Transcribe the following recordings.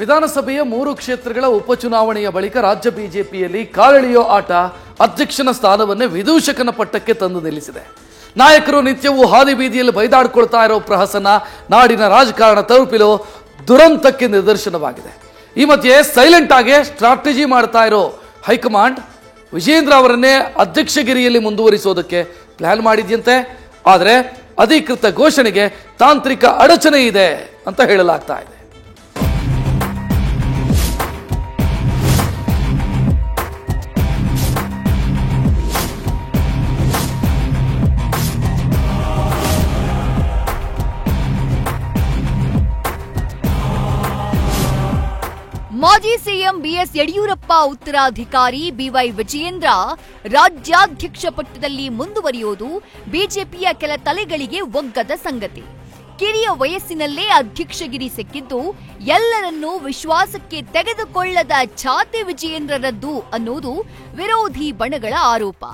ವಿಧಾನಸಭೆಯ 3 ಕ್ಷೇತ್ರಗಳ ಉಪಚುನಾವಣೆಯ ಬಳಿಕ ರಾಜ್ಯ ಬಿಜೆಪಿಯಲ್ಲಿ ಕಾಲೆಳೆಯೋ ಆಟ ಅಧ್ಯಕ್ಷನ ಸ್ಥಾನವನ್ನೇ ವಿದೂಷಕನ ಪಟ್ಟಕ್ಕೆ ತಂದು ನಿಲ್ಲಿಸಿದೆ. ನಾಯಕರು ನಿತ್ಯವೂ ಹಾದಿ ಬೀದಿಯಲ್ಲಿ ಬೈದಾಡಿಕೊಳ್ತಾ ಇರೋ ಪ್ರಹಸನ ನಾಡಿನ ರಾಜಕಾರಣ ತಲುಪಿಲು ದುರಂತಕ್ಕೆ ನಿದರ್ಶನವಾಗಿದೆ. ಈ ಮಧ್ಯೆ ಸೈಲೆಂಟ್ ಆಗಿ ಸ್ಟ್ರಾಟಜಿ ಮಾಡ್ತಾ ಇರೋ ಹೈಕಮಾಂಡ್ ವಿಜೇಂದ್ರ ಅವರನ್ನೇ ಅಧ್ಯಕ್ಷಗಿರಿಯಲ್ಲಿ ಮುಂದುವರಿಸೋದಕ್ಕೆ ಪ್ಲಾನ್ ಮಾಡಿದ್ಯಂತೆ. ಆದರೆ ಅಧಿಕೃತ ಘೋಷಣೆಗೆ ತಾಂತ್ರಿಕ ಅಡಚಣೆ ಇದೆ ಅಂತ ಹೇಳಲಾಗ್ತಾ ಇದೆ. ಮಾಜಿ ಸಿಎಂ ಬಿಎಸ್ ಯಡಿಯೂರಪ್ಪ ಉತ್ತರಾಧಿಕಾರಿ ಬಿವೈ ವಿಜಯೇಂದ್ರ ರಾಜ್ಯಾಧ್ಯಕ್ಷ ಪಟ್ಟದಲ್ಲಿ ಮುಂದುವರಿಯುವುದು ಬಿಜೆಪಿಯ ಕೆಲ ತಲೆಗಳಿಗೆ ಒಗ್ಗದ ಸಂಗತಿ. ಕಿರಿಯ ವಯಸ್ಸಿನಲ್ಲೇ ಅಧ್ಯಕ್ಷಗಿರಿ ಸಿಕ್ಕಿದ್ದು ಎಲ್ಲರನ್ನೂ ವಿಶ್ವಾಸಕ್ಕೆ ತೆಗೆದುಕೊಳ್ಳದ ಛಾತಿ ವಿಜಯೇಂದ್ರರದ್ದು ಅನ್ನೋದು ವಿರೋಧಿ ಬಣಗಳ ಆರೋಪ.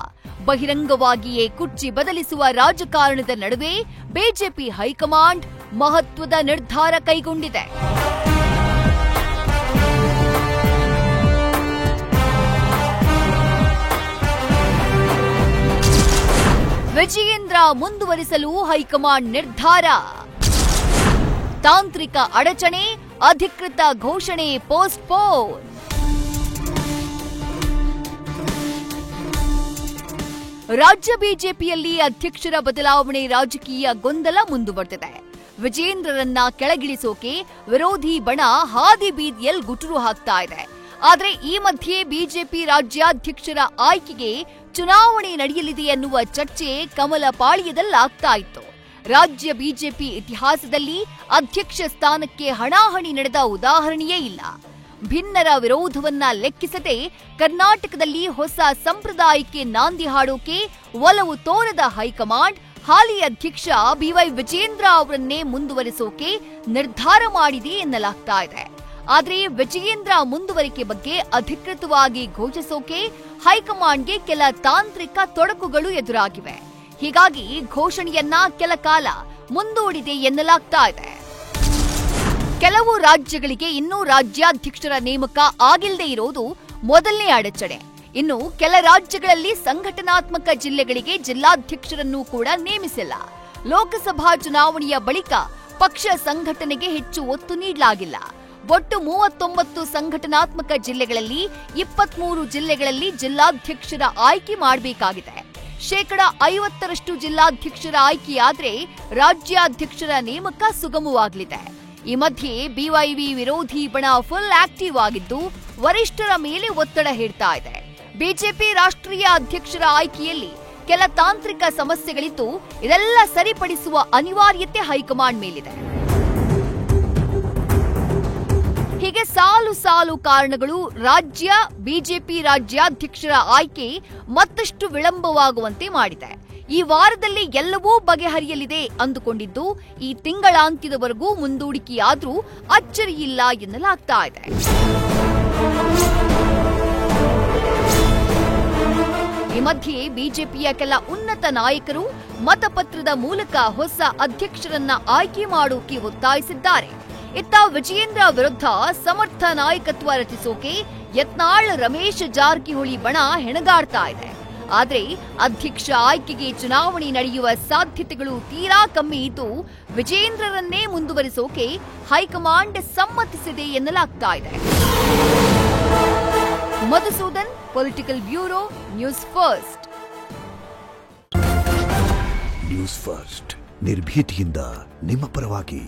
ಬಹಿರಂಗವಾಗಿಯೇ ಕುರ್ಚಿ ಬದಲಿಸುವ ರಾಜಕಾರಣದ ನಡುವೆ ಬಿಜೆಪಿ ಹೈಕಮಾಂಡ್ ಮಹತ್ವದ ನಿರ್ಧಾರ ಕೈಗೊಂಡಿದೆ. ವಿಜಯೇಂದ್ರ ಮುಂದುವರಿಸಲು ಹೈಕಮಾಂಡ್ ನಿರ್ಧಾರ. ತಾಂತ್ರಿಕ ಅಡಚಣೆ, ಅಧಿಕೃತ ಘೋಷಣೆ ಪೋಸ್ಟ್ಪೋನ್. ರಾಜ್ಯ ಬಿಜೆಪಿಯಲ್ಲಿ ಅಧ್ಯಕ್ಷರ ಬದಲಾವಣೆ ರಾಜಕೀಯ ಗೊಂದಲ ಮುಂದುವರೆದಿದೆ. ವಿಜಯೇಂದ್ರರನ್ನ ಕೆಳಗಿಳಿಸೋಕೆ ವಿರೋಧಿ ಬಣ ಹಾದಿ ಬೀದಿಯಲ್ಲಿ ಗುಟುರು ಹಾಕ್ತಾ ಇದೆ. ಆದರೆ ಈ ಮಧ್ಯೆ ಬಿಜೆಪಿ ರಾಜ್ಯಾಧ್ಯಕ್ಷರ ಆಯ್ಕೆಗೆ ಚುನಾವಣೆ ನಡೆಯಲಿದೆ ಎನ್ನುವ ಚರ್ಚೆ ಕಮಲ ಪಾಳ್ಯದಲ್ಲಾಗ್ತಾ ಇತ್ತು. ರಾಜ್ಯ ಬಿಜೆಪಿ ಇತಿಹಾಸದಲ್ಲಿ ಅಧ್ಯಕ್ಷ ಸ್ಥಾನಕ್ಕೆ ಹಣಾಹಣಿ ನಡೆದ ಉದಾಹರಣೆಯೇ ಇಲ್ಲ. ಭಿನ್ನರ ವಿರೋಧವನ್ನ ಲೆಕ್ಕಿಸದೆ ಕರ್ನಾಟಕದಲ್ಲಿ ಹೊಸ ಸಂಪ್ರದಾಯಕ್ಕೆ ನಾಂದಿ ಹಾಡೋಕೆ ಒಲವು ತೋರದ ಹೈಕಮಾಂಡ್ ಹಾಲಿ ಅಧ್ಯಕ್ಷ ಬಿವೈ ವಿಜಯೇಂದ್ರ ಅವರನ್ನೇ ಮುಂದುವರಿಸೋಕೆ ನಿರ್ಧಾರ ಮಾಡಿದೆ ಎನ್ನಲಾಗ್ತಾ ಇದೆ. ಆದರೆ ವಿಜಯೇಂದ್ರ ಮುಂದುವರಿಕೆ ಬಗ್ಗೆ ಅಧಿಕೃತವಾಗಿ ಘೋಷಿಸೋಕೆ ಹೈಕಮಾಂಡ್ಗೆ ಕೆಲ ತಾಂತ್ರಿಕ ತೊಡಕುಗಳು ಎದುರಾಗಿವೆ. ಹೀಗಾಗಿ ಘೋಷಣೆಯನ್ನ ಕೆಲ ಕಾಲ ಮುಂದೂಡಿದೆ ಎನ್ನಲಾಗ್ತಾ ಇದೆ. ಕೆಲವು ರಾಜ್ಯಗಳಿಗೆ ಇನ್ನೂ ರಾಜ್ಯಾಧ್ಯಕ್ಷರ ನೇಮಕ ಆಗಿಲ್ಲದೆ ಇರೋದು ಮೊದಲನೇ ಅಡಚಣೆ. ಇನ್ನು ಕೆಲ ರಾಜ್ಯಗಳಲ್ಲಿ ಸಂಘಟನಾತ್ಮಕ ಜಿಲ್ಲೆಗಳಿಗೆ ಜಿಲ್ಲಾಧ್ಯಕ್ಷರನ್ನು ಕೂಡ ನೇಮಿಸಿಲ್ಲ. ಲೋಕಸಭಾ ಚುನಾವಣೆಯ ಬಳಿಕ ಪಕ್ಷ ಸಂಘಟನೆಗೆ ಹೆಚ್ಚು ಒತ್ತು ನೀಡಲಾಗಿಲ್ಲ. ಒಟ್ಟು 39 ಸಂಘಟನಾತ್ಮಕ ಜಿಲ್ಲೆಗಳಲ್ಲಿ 23 ಜಿಲ್ಲೆಗಳಲ್ಲಿ ಜಿಲ್ಲಾಧ್ಯಕ್ಷರ ಆಯ್ಕೆ ಮಾಡಬೇಕಾಗಿದೆ. 50% ಜಿಲ್ಲಾಧ್ಯಕ್ಷರ ಆಯ್ಕೆಯಾದ್ರೆ ರಾಜ್ಯಾಧ್ಯಕ್ಷರ ನೇಮಕ ಸುಗಮವಾಗಲಿದೆ. ಈ ಮಧ್ಯೆ ಬಿವೈವಿ ವಿರೋಧಿ ಬಣ ಫುಲ್ ಆಕ್ಟಿವ್ ಆಗಿದ್ದು ವರಿಷ್ಠರ ಮೇಲೆ ಒತ್ತಡ ಹೇರ್ತಾ ಇದೆ. ಬಿಜೆಪಿ ರಾಷ್ಟ್ರೀಯ ಅಧ್ಯಕ್ಷರ ಆಯ್ಕೆಯಲ್ಲಿ ಕೆಲ ತಾಂತ್ರಿಕ ಸಮಸ್ಯೆಗಳಿದ್ದು ಇದೆಲ್ಲ ಸರಿಪಡಿಸುವ ಅನಿವಾರ್ಯತೆ ಹೈಕಮಾಂಡ್ ಮೇಲಿದೆ. ಹೀಗೆ ಸಾಲು ಸಾಲು ಕಾರಣಗಳು ರಾಜ್ಯ ಬಿಜೆಪಿ ರಾಜ್ಯಾಧ್ಯಕ್ಷರ ಆಯ್ಕೆ ಮತ್ತಷ್ಟು ವಿಳಂಬವಾಗುವಂತೆ ಮಾಡಿದೆ. ಈ ವಾರದಲ್ಲಿ ಎಲ್ಲವೂ ಬಗೆಹರಿಯಲಿದೆ ಅಂದುಕೊಂಡಿದ್ದು ಈ ತಿಂಗಳಾಂತ್ಯದವರೆಗೂ ಮುಂದೂಡಿಕೆಯಾದ್ರೂ ಅಚ್ಚರಿಯಿಲ್ಲ ಎನ್ನಲಾಗ್ತಾ ಇದೆ. ಈ ಮಧ್ಯೆ ಬಿಜೆಪಿಯ ಕೆಲ ಉನ್ನತ ನಾಯಕರು ಮತಪತ್ರದ ಮೂಲಕ ಹೊಸ ಅಧ್ಯಕ್ಷರನ್ನ ಆಯ್ಕೆ ಮಾಡೋಕೆ ಒತ್ತಾಯಿಸಿದ್ದಾರೆ. ಇತ್ತ ವಿಜಯೇಂದ್ರ ವಿರುದ್ಧ ಸಮರ್ಥ ನಾಯಕತ್ವ ರಚಿಸೋಕೆ ಯತ್ನಾಳ್ ರಮೇಶ್ ಜಾರಕಿಹೊಳಿ ಬಣ ಹೆಣಗಾಡ್ತಾ ಇದೆ. ಆದ್ರೆ ಅಧ್ಯಕ್ಷ ಆಯ್ಕೆಗೆ ಚುನಾವಣೆ ನಡೆಯುವ ಸಾಧ್ಯತೆಗಳು ತೀರಾ ಕಮ್ಮಿ ಇದ್ದು ವಿಜಯೇಂದ್ರರನ್ನೇ ಮುಂದುವರಿಸೋಕೆ ಹೈಕಮಾಂಡ್ ಸಮ್ಮತಿಸಿದೆ ಎನ್ನಲಾಗ್ತಾ ಇದೆ. Madhusudan, political bureau, news first. News first ನಿರ್ಭೀತಿಯಿಂದ ನಿಮ್ಮ ಪರವಾಗಿ.